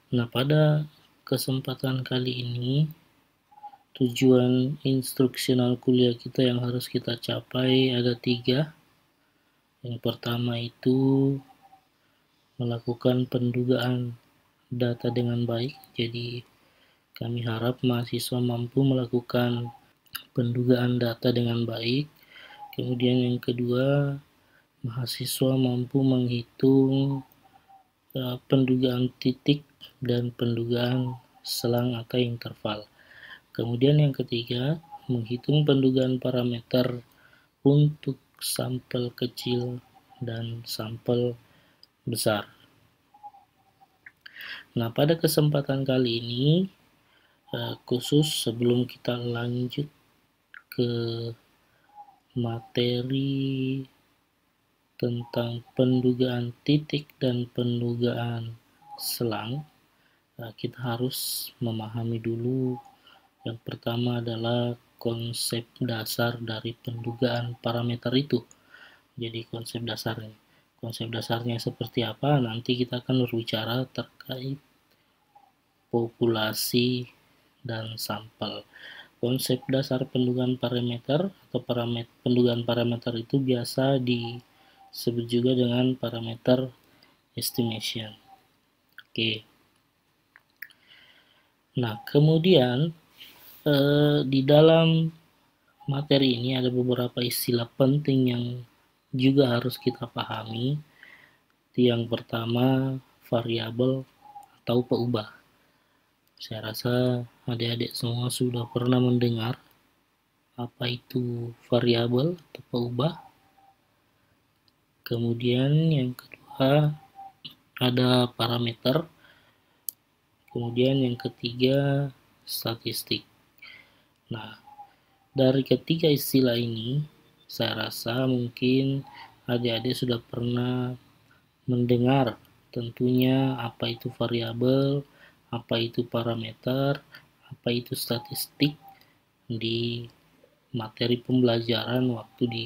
Nah, pada kesempatan kali ini, tujuan instruksional kuliah kita yang harus kita capai ada 3. Yang pertama itu melakukan pendugaan data dengan baik. Jadi, kami harap mahasiswa mampu melakukan pendugaan data dengan baik. Kemudian yang kedua, mahasiswa mampu menghitung pendugaan titik dan pendugaan selang atau interval. Kemudian yang ketiga, menghitung pendugaan parameter untuk sampel kecil dan sampel besar. Nah, pada kesempatan kali ini, khusus sebelum kita lanjut ke materi tentang pendugaan titik dan pendugaan selang, kita harus memahami dulu. Yang pertama adalah konsep dasar dari pendugaan parameter itu. Jadi konsep dasarnya seperti apa, nanti kita akan berbicara terkait populasi dan sampel. Konsep dasar pendugaan parameter atau pendugaan parameter itu biasa disebut juga dengan parameter estimation. Oke. Nah, kemudian di dalam materi ini ada beberapa istilah penting yang juga harus kita pahami. Yang pertama, variabel atau peubah. Saya rasa adik-adik semua sudah pernah mendengar apa itu variabel atau peubah. Kemudian yang kedua ada parameter. Kemudian yang ketiga statistik. Nah, dari ketiga istilah ini, saya rasa mungkin adik-adik sudah pernah mendengar tentunya apa itu variabel, apa itu parameter, apa itu statistik di materi pembelajaran waktu di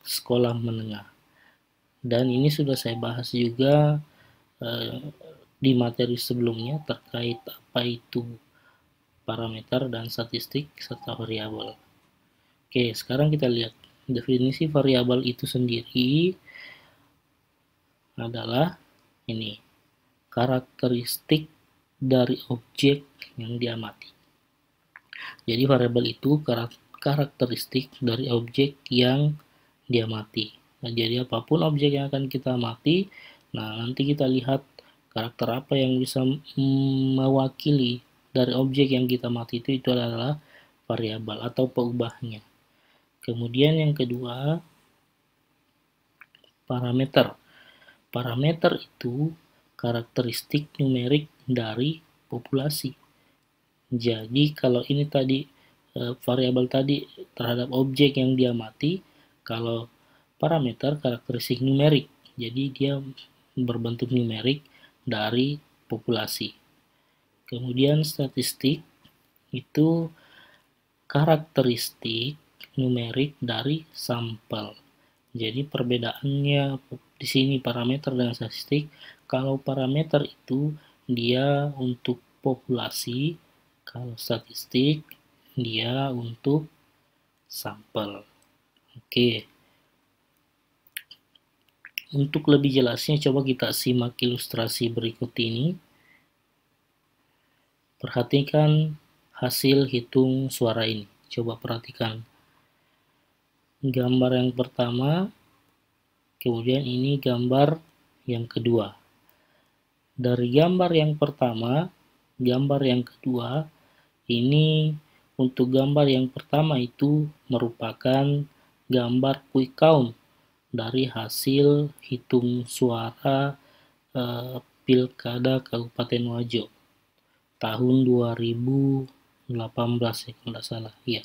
sekolah menengah. Dan ini sudah saya bahas juga di materi sebelumnya terkait apa itu parameter dan statistik serta variabel. Oke, sekarang kita lihat definisi variabel itu sendiri adalah ini, karakteristik dari objek yang diamati. Jadi variabel itu karakteristik dari objek yang diamati. Nah, jadi apapun objek yang akan kita amati, nah nanti kita lihat karakter apa yang bisa mewakili dari objek yang kita amati itu adalah variabel atau peubahnya. Kemudian yang kedua, parameter. Parameter itu karakteristik numerik dari populasi. Jadi kalau ini tadi variabel tadi terhadap objek yang diamati, kalau parameter karakteristik numerik. Jadi dia berbentuk numerik dari populasi. Kemudian statistik itu karakteristik numerik dari sampel. Jadi perbedaannya di sini parameter dan statistik. Kalau parameter itu dia untuk populasi, kalau statistik dia untuk sampel. Oke. Untuk lebih jelasnya coba kita simak ilustrasi berikut ini. Perhatikan hasil hitung suara ini. Coba perhatikan gambar yang pertama, kemudian ini gambar yang kedua. Dari gambar yang pertama, gambar yang kedua, ini untuk gambar yang pertama itu merupakan gambar quick count dari hasil hitung suara Pilkada Kabupaten Wajo tahun 2018 ya kalau tidak salah. Ya.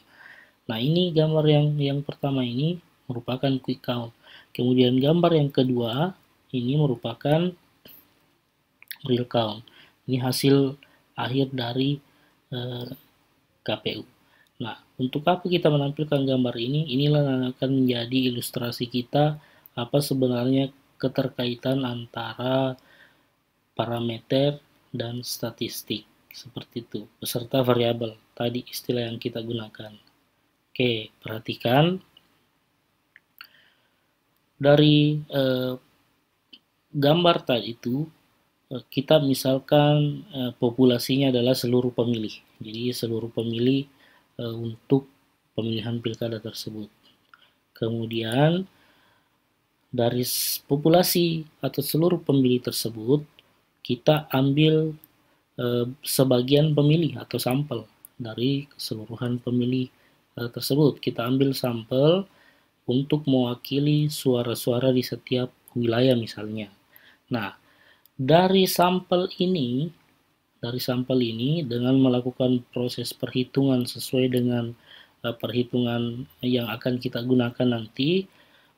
Nah, ini gambar yang pertama ini merupakan quick count. Kemudian gambar yang kedua ini merupakan real count. Ini hasil akhir dari KPU. Nah, untuk apa kita menampilkan gambar ini? Inilah yang akan menjadi ilustrasi kita apa sebenarnya keterkaitan antara parameter dan statistik. Seperti itu, beserta variabel. Tadi istilah yang kita gunakan. Oke, perhatikan. Dari gambar tadi itu, kita misalkan populasinya adalah seluruh pemilih. Jadi seluruh pemilih untuk pemilihan pilkada tersebut. Kemudian dari populasi atau seluruh pemilih tersebut, kita ambil sebagian pemilih atau sampel dari keseluruhan pemilih tersebut. Kita ambil sampel untuk mewakili suara-suara di setiap wilayah misalnya. Nah, dari sampel ini dengan melakukan proses perhitungan sesuai dengan perhitungan yang akan kita gunakan nanti,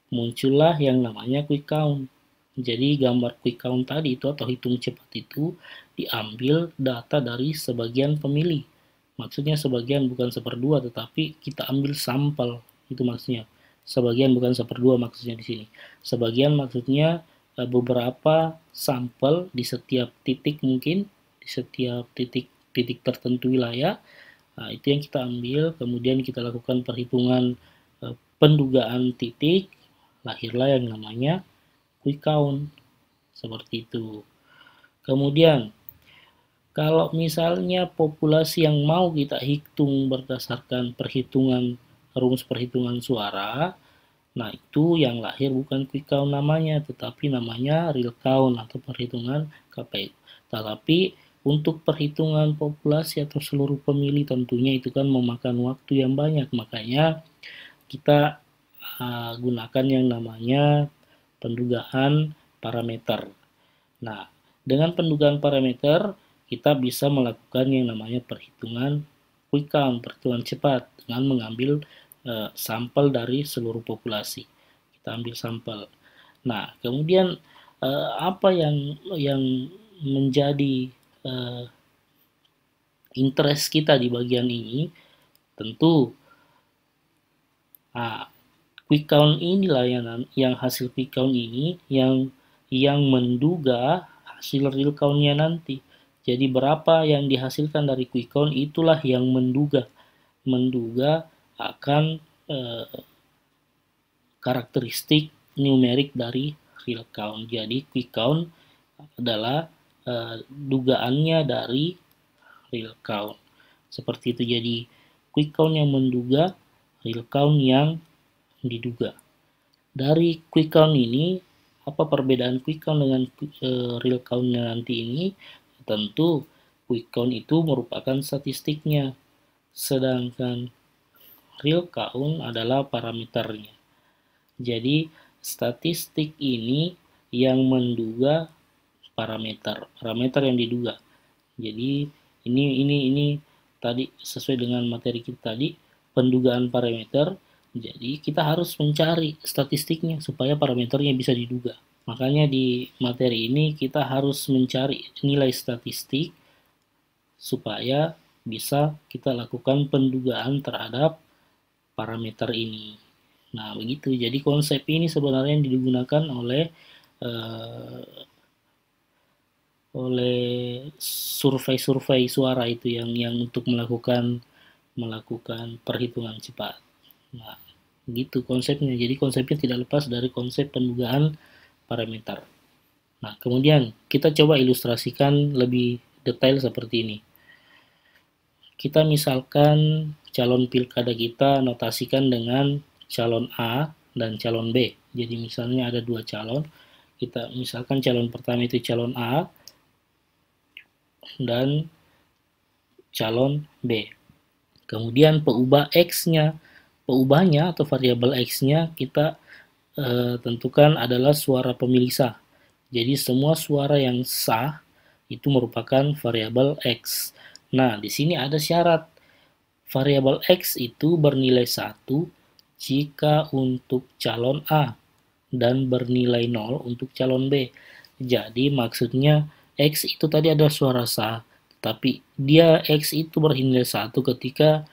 muncullah yang namanya quick count. Jadi gambar quick count tadi itu atau hitung cepat itu diambil data dari sebagian pemilih. Maksudnya sebagian bukan seperdua, tetapi kita ambil sampel, itu maksudnya. Sebagian bukan seperdua maksudnya di sini. Sebagian maksudnya beberapa sampel di setiap titik mungkin, di setiap titik tertentu wilayah. Nah, itu yang kita ambil, kemudian kita lakukan perhitungan pendugaan titik, lahirlah yang namanya quick count. Seperti itu. Kemudian, kalau misalnya populasi yang mau kita hitung berdasarkan rumus perhitungan suara, nah itu yang lahir bukan quick count namanya, tetapi namanya real count atau perhitungan KPU. Tetapi untuk perhitungan populasi atau seluruh pemilih tentunya itu kan memakan waktu yang banyak, makanya kita gunakan yang namanya pendugaan parameter. Nah, dengan pendugaan parameter kita bisa melakukan yang namanya perhitungan quick count, perhitungan cepat dengan mengambil sampel dari seluruh populasi. Kita ambil sampel. Nah, kemudian apa yang menjadi interest kita di bagian ini? Tentu quick count inilah yang hasil quick count ini yang menduga hasil real count-nya nanti. Jadi berapa yang dihasilkan dari quick count itulah yang menduga akan karakteristik numerik dari real count. Jadi quick count adalah dugaannya dari real count. Seperti itu. Jadi quick count yang menduga, real count yang diduga. Dari quick count ini, apa perbedaan quick count dengan real count-nya nanti ini? Tentu quick count itu merupakan statistiknya, sedangkan real count adalah parameternya. Jadi statistik ini yang menduga parameter yang diduga. Jadi ini tadi sesuai dengan materi kita tadi, pendugaan parameter. Jadi kita harus mencari statistiknya supaya parameternya bisa diduga. Makanya di materi ini kita harus mencari nilai statistik supaya bisa kita lakukan pendugaan terhadap parameter ini. Nah, begitu. Jadi konsep ini sebenarnya yang digunakan oleh survei suara itu yang untuk melakukan perhitungan cepat. Nah, gitu konsepnya. Jadi konsepnya tidak lepas dari konsep pendugaan parameter. Nah, kemudian kita coba ilustrasikan lebih detail seperti ini. Kita misalkan calon pilkada kita notasikan dengan calon A dan calon B. Jadi misalnya ada dua calon. Kita misalkan calon pertama itu calon A dan calon B. Kemudian peubahnya atau variabel X-nya kita tentukan adalah suara pemilih sah. Jadi semua suara yang sah itu merupakan variabel X. Nah, di sini ada syarat. Variabel X itu bernilai 1 jika untuk calon A dan bernilai 0 untuk calon B. Jadi maksudnya X itu tadi ada suara sah, tapi dia X itu bernilai 1 ketika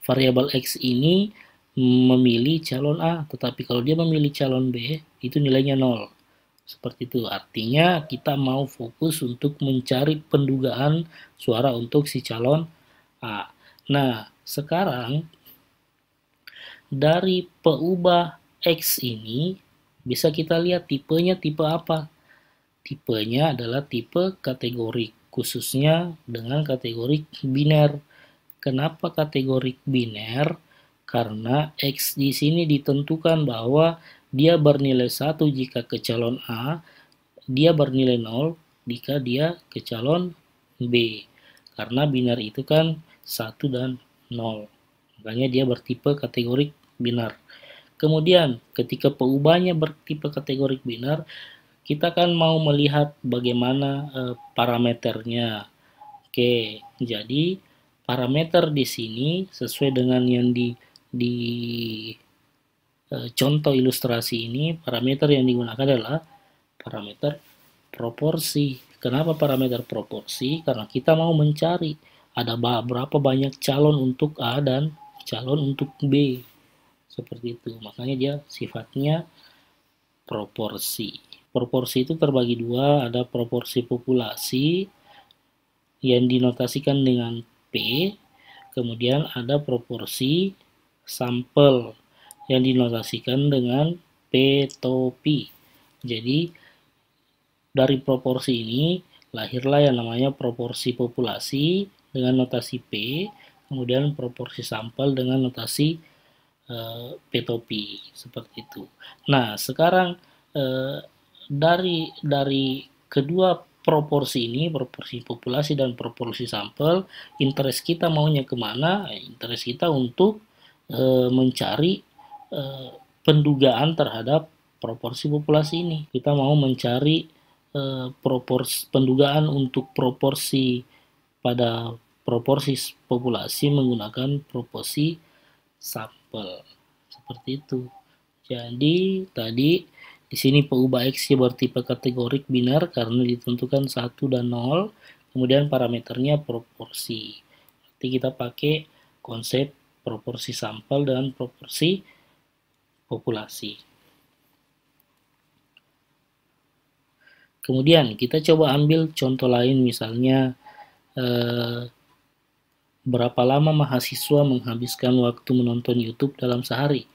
variabel X ini memilih calon A, tetapi kalau dia memilih calon B, itu nilainya 0. Seperti itu. Artinya kita mau fokus untuk mencari pendugaan suara untuk si calon A. Nah, sekarang dari peubah X ini bisa kita lihat tipenya tipe apa. Tipenya adalah tipe kategorik, khususnya dengan kategorik biner. Kenapa kategorik biner? Karena X di sini ditentukan bahwa dia bernilai 1 jika ke calon A, dia bernilai 0 jika dia ke calon B. Karena biner itu kan 1 dan 0. Makanya dia bertipe kategorik biner. Kemudian ketika peubahnya bertipe kategorik biner, kita kan mau melihat bagaimana parameternya. Oke, jadi parameter di sini sesuai dengan yang di contoh ilustrasi ini, parameter yang digunakan adalah parameter proporsi. Kenapa parameter proporsi? Karena kita mau mencari ada berapa banyak calon untuk A dan calon untuk B. Seperti itu. Makanya dia sifatnya proporsi. Proporsi itu terbagi dua, ada proporsi populasi yang dinotasikan dengan P, kemudian ada proporsi sampel yang dinotasikan dengan P atau P. Jadi dari proporsi ini lahirlah yang namanya proporsi populasi dengan notasi P, kemudian proporsi sampel dengan notasi P atau P, seperti itu. Nah, sekarang dari kedua proporsi ini, proporsi populasi dan proporsi sampel, interest kita maunya kemana? Interest kita untuk mencari pendugaan terhadap proporsi populasi ini. Kita mau mencari pendugaan untuk proporsi pada proporsi populasi menggunakan proporsi sampel. Seperti itu. Jadi tadi di sini peubah X bertipe kategorik biner karena ditentukan 1 dan 0, kemudian parameternya proporsi. Nanti kita pakai konsep proporsi sampel dan proporsi populasi. Kemudian kita coba ambil contoh lain, misalnya berapa lama mahasiswa menghabiskan waktu menonton YouTube dalam sehari.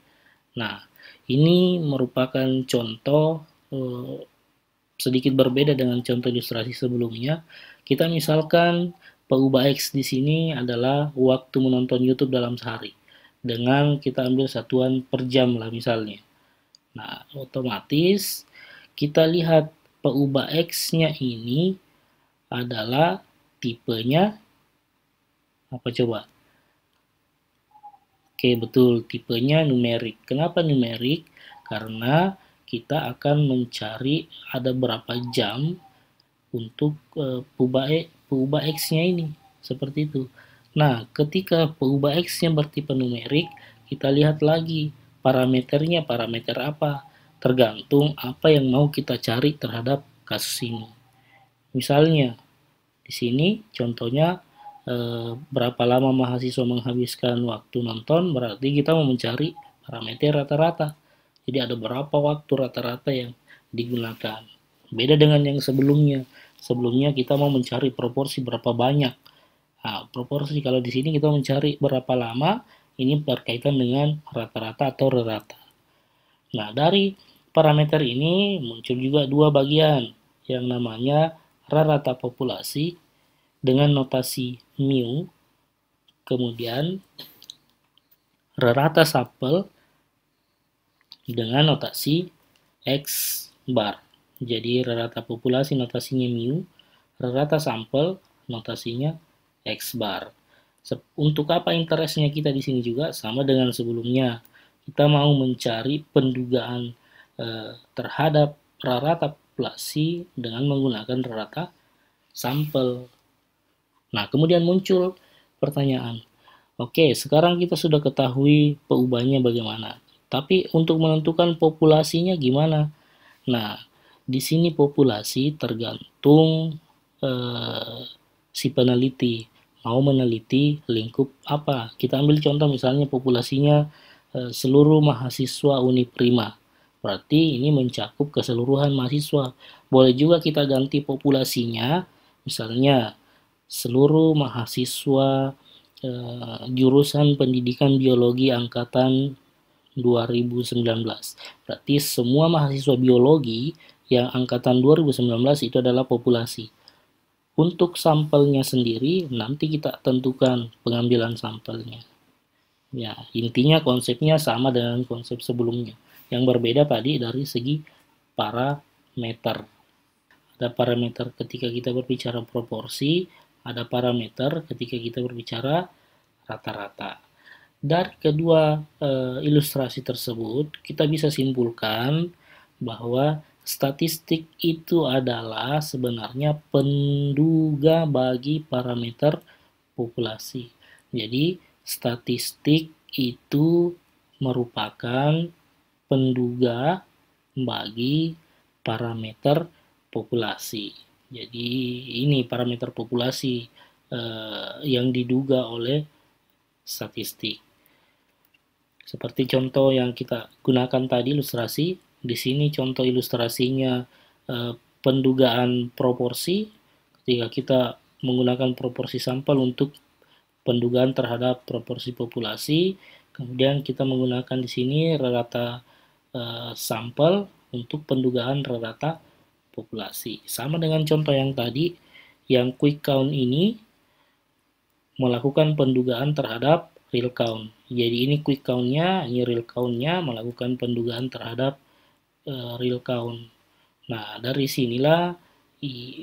Nah, ini merupakan contoh sedikit berbeda dengan contoh ilustrasi sebelumnya. Kita misalkan peubah X di sini adalah waktu menonton YouTube dalam sehari. Dengan kita ambil satuan per jam lah misalnya. Nah, otomatis kita lihat peubah X-nya ini adalah tipenya apa coba? Oke, betul, tipenya numerik. Kenapa numerik? Karena kita akan mencari ada berapa jam untuk peubah X-nya ini. Seperti itu. Nah, ketika peubah X-nya bertipe numerik, kita lihat lagi parameternya, parameter apa? Tergantung apa yang mau kita cari terhadap kasus ini. Misalnya, di sini contohnya berapa lama mahasiswa menghabiskan waktu nonton, berarti kita mau mencari parameter rata-rata. Jadi ada berapa waktu rata-rata yang digunakan. Beda dengan yang sebelumnya. Sebelumnya kita mau mencari proporsi berapa banyak. Nah, proporsi kalau di sini kita mencari berapa lama, ini berkaitan dengan rata-rata atau rata. Nah, dari parameter ini muncul juga dua bagian yang namanya rata populasi dengan notasi mu, kemudian rata sampel dengan notasi X bar. Jadi rata populasi notasinya mu, rata sampel notasinya X bar. Untuk apa interestnya kita di sini juga sama dengan sebelumnya. Kita mau mencari pendugaan terhadap rata populasi dengan menggunakan rata sampel. Nah, kemudian muncul pertanyaan. Oke, sekarang kita sudah ketahui peubahnya bagaimana. Tapi untuk menentukan populasinya gimana? Nah, di sini populasi tergantung si peneliti mau meneliti lingkup apa. Kita ambil contoh misalnya populasinya seluruh mahasiswa Uniprima. Berarti ini mencakup keseluruhan mahasiswa. Boleh juga kita ganti populasinya, misalnya seluruh mahasiswa jurusan pendidikan biologi angkatan 2019. Berarti semua mahasiswa biologi yang angkatan 2019 itu adalah populasi. Untuk sampelnya sendiri, nanti kita tentukan pengambilan sampelnya. Ya, intinya konsepnya sama dengan konsep sebelumnya. Yang berbeda tadi dari segi parameter. Ada parameter ketika kita berbicara proporsi, ada parameter ketika kita berbicara rata-rata. Dari kedua ilustrasi tersebut, kita bisa simpulkan bahwa statistik itu adalah sebenarnya penduga bagi parameter populasi. Jadi, statistik itu merupakan penduga bagi parameter populasi. Jadi, ini parameter populasi yang diduga oleh statistik. Seperti contoh yang kita gunakan tadi ilustrasi, di sini contoh ilustrasinya pendugaan proporsi ketika kita menggunakan proporsi sampel untuk pendugaan terhadap proporsi populasi, kemudian kita menggunakan di sini rata sampel untuk pendugaan rata populasi. Sama dengan contoh yang tadi, yang quick count ini melakukan pendugaan terhadap real count. Jadi ini quick count-nya, ini real count-nya melakukan pendugaan terhadap real count. Nah, dari sinilah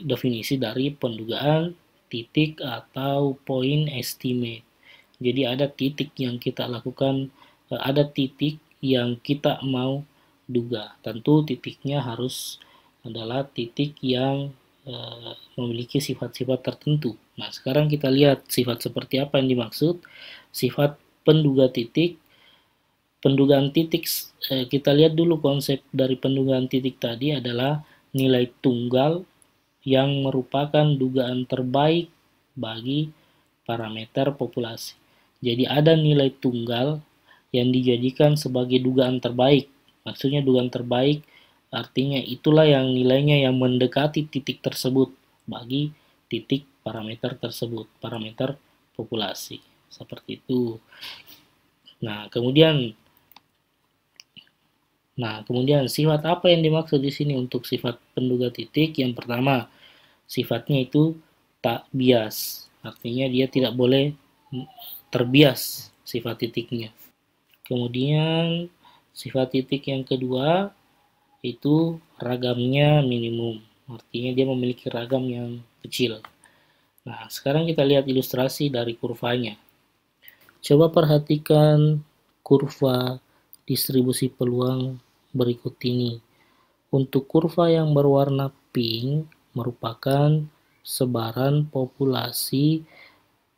definisi dari pendugaan titik atau point estimate. Jadi ada titik yang kita lakukan, ada titik yang kita mau duga. Tentu titiknya harus adalah titik yang memiliki sifat-sifat tertentu. Nah, sekarang kita lihat sifat seperti apa yang dimaksud. Sifat penduga titik. Pendugaan titik, kita lihat dulu konsep dari pendugaan titik tadi adalah nilai tunggal yang merupakan dugaan terbaik bagi parameter populasi. Jadi ada nilai tunggal yang dijadikan sebagai dugaan terbaik. Maksudnya dugaan terbaik artinya itulah yang nilainya yang mendekati titik tersebut bagi titik parameter tersebut, parameter populasi. Seperti itu. Nah, kemudian sifat apa yang dimaksud di sini untuk sifat penduga titik? Yang pertama, sifatnya itu tak bias. Artinya dia tidak boleh terbias sifat titiknya. Kemudian sifat titik yang kedua itu ragamnya minimum. Artinya dia memiliki ragam yang kecil. Nah, sekarang kita lihat ilustrasi dari kurvanya. Coba perhatikan kurva distribusi peluang berikut ini. Untuk kurva yang berwarna pink merupakan sebaran populasi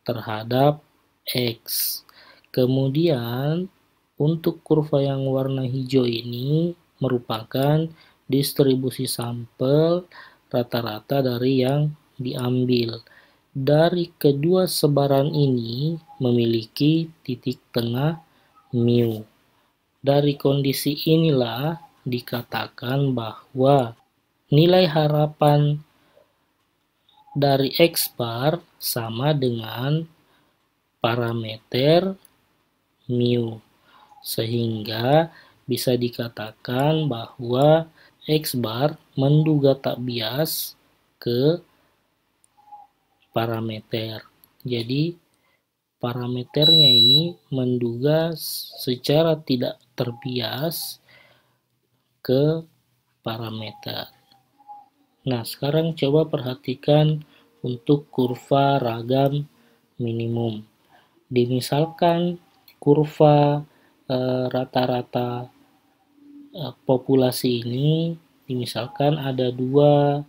terhadap X. Kemudian untuk kurva yang warna hijau ini merupakan distribusi sampel rata-rata dari yang diambil. Dari kedua sebaran ini memiliki titik tengah mu. Dari kondisi inilah dikatakan bahwa nilai harapan dari X bar sama dengan parameter mu. Sehingga bisa dikatakan bahwa X bar menduga tak bias ke parameter. Jadi parameternya ini menduga secara tidak terbias ke parameter. Nah, sekarang coba perhatikan untuk kurva ragam minimum. Dimisalkan kurva rata-rata populasi ini, dimisalkan ada dua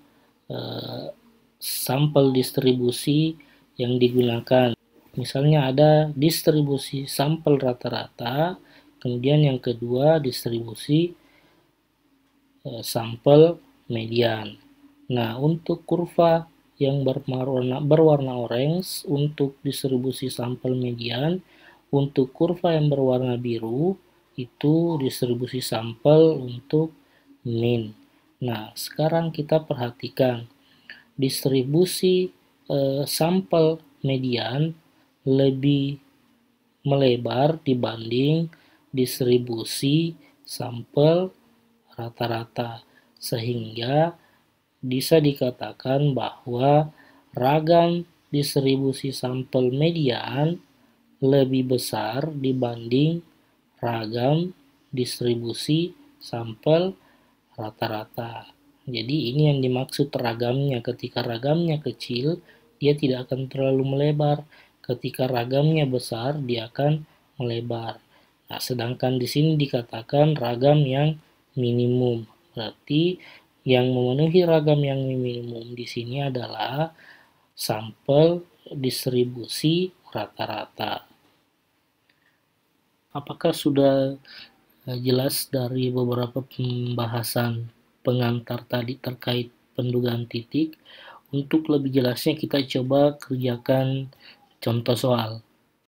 sampel distribusi yang digunakan. Misalnya ada distribusi sampel rata-rata, kemudian yang kedua distribusi sampel median. Nah, untuk kurva yang berwarna orange untuk distribusi sampel median, untuk kurva yang berwarna biru itu distribusi sampel untuk min. Nah, sekarang kita perhatikan distribusi sampel median lebih melebar dibanding distribusi sampel rata-rata, sehingga bisa dikatakan bahwa ragam distribusi sampel median lebih besar dibanding ragam distribusi sampel rata-rata. Jadi ini yang dimaksud ragamnya. Ketika ragamnya kecil, dia tidak akan terlalu melebar. Ketika ragamnya besar, dia akan melebar. Nah, sedangkan di sini dikatakan ragam yang minimum. Berarti yang memenuhi ragam yang minimum di sini adalah sampel distribusi rata-rata. Apakah sudah jelas dari beberapa pembahasan pengantar tadi terkait pendugaan titik? Untuk lebih jelasnya kita coba kerjakan contoh soal.